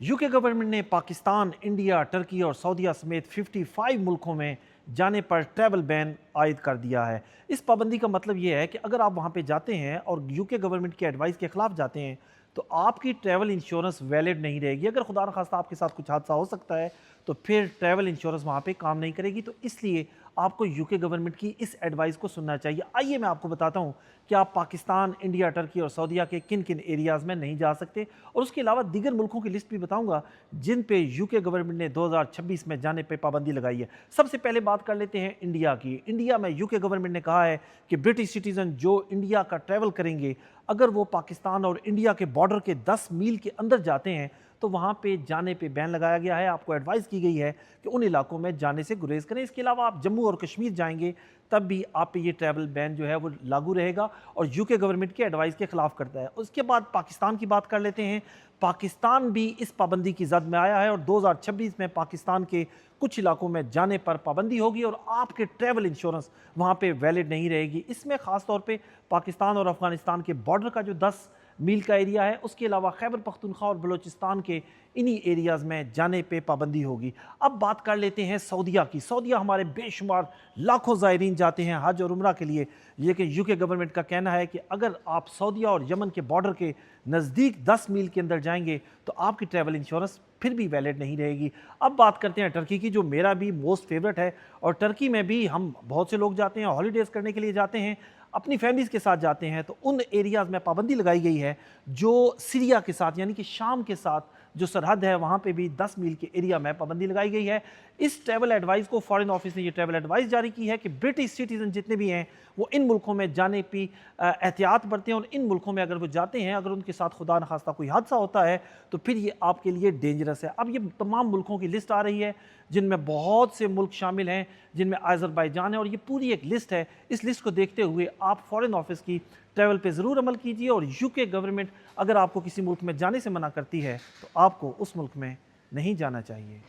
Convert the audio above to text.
UK government ने Pakistan, India, Turkey और सऊदीया समेत 55 मुल्कों में जाने पर ट्रैवल बैन आयद कर दिया है। इस पाबंदी का मतलब ये है कि अगर आप वहाँ पे जाते हैं और यूके गवर्नमेंट की एडवाइस के खिलाफ जाते हैं तो आपकी ट्रैवल इंश्योरेंस वैलिड नहीं रहेगी। अगर खुदा न खास्ता आपके साथ कुछ हादसा हो सकता है तो फिर ट्रैवल इंश्योरेंस वहाँ पे काम नहीं करेगी। तो इसलिए आपको यूके गवर्नमेंट की इस एडवाइस को सुनना चाहिए। आइए मैं आपको बताता हूँ कि आप पाकिस्तान, इंडिया, टर्की और सऊदीया के किन किन एरियाज़ में नहीं जा सकते, और उसके अलावा दीगर मुल्कों की लिस्ट भी बताऊँगा जिन पे यूके गवर्नमेंट ने 2026 में जाने पे पाबंदी लगाई है। सबसे पहले बात कर लेते हैं इंडिया की। इंडिया में यूके गवर्नमेंट ने कहा है कि ब्रिटिश सिटीज़न जो इंडिया का ट्रैवल करेंगे, अगर वो पाकिस्तान और इंडिया के बॉर्डर के 10 मील के अंदर जाते हैं तो वहाँ पे जाने पे बैन लगाया गया है। आपको एडवाइस की गई है कि उन इलाकों में जाने से गुरेज करें। इसके अलावा आप जम्मू और कश्मीर जाएंगे तब भी आप पे ये ट्रैवल बैन जो है वो लागू रहेगा और यूके गवर्नमेंट की एडवाइस के खिलाफ करता है। उसके बाद पाकिस्तान की बात कर लेते हैं। पाकिस्तान भी इस पाबंदी की जद में आया है और 2026 में पाकिस्तान के कुछ इलाकों में जाने पर पाबंदी होगी और आपके ट्रैवल इंश्योरेंस वहाँ पे वैलिड नहीं रहेगी। इसमें ख़ास तौर पे पाकिस्तान और अफगानिस्तान के बॉर्डर का जो 10 मील का एरिया है, उसके अलावा खैबर पख्तूनख्वा और बलूचिस्तान के इन्हीं एरियाज़ में जाने पे पाबंदी होगी। अब बात कर लेते हैं सऊदीया की। सऊदीया हमारे बेशुमार लाखों ज़ायरीन जाते हैं हज और उम्रा के लिए, लेकिन यूके गवर्नमेंट का कहना है कि अगर आप सऊदीया और यमन के बॉर्डर के नज़दीक 10 मील के अंदर जाएंगे तो आपकी ट्रैवल इंश्योरेंस फिर भी वैलिड नहीं रहेगी। अब बात करते हैं टर्की की, जो मेरा भी मोस्ट फेवरेट है, और टर्की में भी हम बहुत से लोग जाते हैं, हॉलीडेज़ करने के लिए जाते हैं, अपनी फैमिलीज़ के साथ जाते हैं। तो उन एरियाज़ में पाबंदी लगाई गई है जो सीरिया के साथ यानी कि शाम के साथ जो सरहद है वहाँ पे भी 10 मील के एरिया में पाबंदी लगाई गई है। इस ट्रैवल एडवाइस को फॉरेन ऑफिस ने ये ट्रैवल एडवाइस जारी की है कि ब्रिटिश सिटीजन जितने भी हैं वो इन मुल्कों में जाने की एहतियात बरतें, और इन मुल्कों में अगर वो जाते हैं, अगर उनके साथ खुदा न खास्ता कोई हादसा होता है तो फिर ये आपके लिए डेंजरस है। अब ये तमाम मुल्कों की लिस्ट आ रही है जिनमें बहुत से मुल्क शामिल हैं, जिनमें अज़रबैजान है, और ये पूरी एक लिस्ट है। इस लिस्ट को देखते हुए आप फॉरेन ऑफिस की ट्रैवल पे ज़रूर अमल कीजिए, और यूके गवर्नमेंट अगर आपको किसी मुल्क में जाने से मना करती है तो आपको उस मुल्क में नहीं जाना चाहिए।